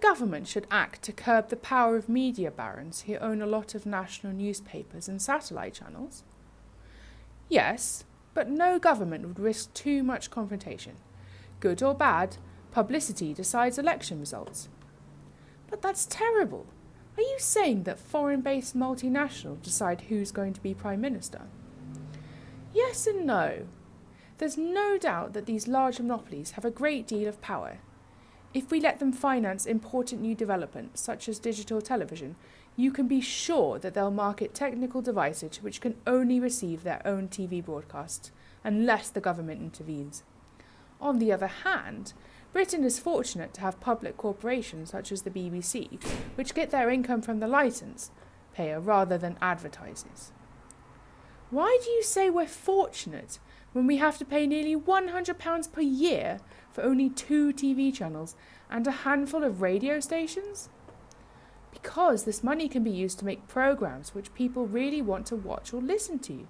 government should act to curb the power of media barons who own a lot of national newspapers and satellite channels? Yes, but no government would risk too much confrontation. Good or bad, publicity decides election results. But that's terrible. Are you saying that foreign-based multinationals decide who's going to be Prime Minister? Yes and no. There's no doubt that these large monopolies have a great deal of power. If we let them finance important new developments, such as digital television, you can be sure that they'll market technical devices which can only receive their own TV broadcasts, unless the government intervenes. On the other hand, Britain is fortunate to have public corporations such as the BBC, which get their income from the licence payer rather than advertisers. Why do you say we're fortunate when we have to pay nearly £100 per year for only 2 TV channels and a handful of radio stations? Because this money can be used to make programmes which people really want to watch or listen to.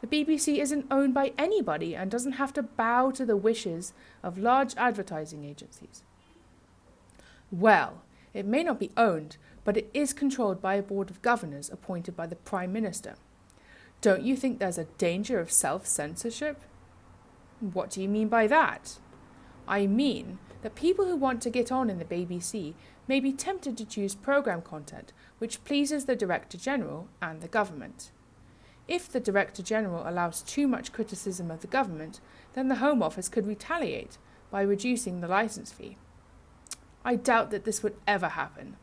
The BBC isn't owned by anybody and doesn't have to bow to the wishes of large advertising agencies. Well, it may not be owned, but it is controlled by a board of governors appointed by the Prime Minister. Don't you think there's a danger of self-censorship? What do you mean by that? I mean that people who want to get on in the BBC may be tempted to choose programme content which pleases the Director General and the government. If the Director General allows too much criticism of the government, then the Home Office could retaliate by reducing the licence fee. I doubt that this would ever happen.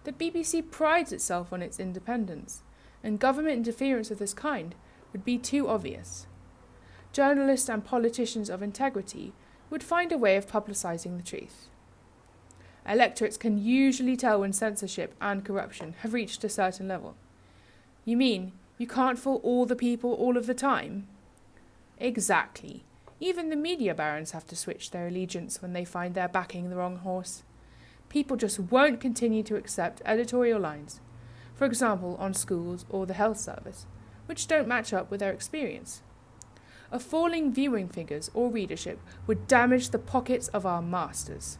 The BBC prides itself on its independence, and government interference of this kind would be too obvious. Journalists and politicians of integrity would find a way of publicising the truth. Electorates can usually tell when censorship and corruption have reached a certain level. You mean you can't fool all the people all of the time? Exactly. Even the media barons have to switch their allegiance when they find they're backing the wrong horse. People just won't continue to accept editorial lines, for example on schools or the health service, which don't match up with their experience. A falling viewing figures or readership would damage the pockets of our masters.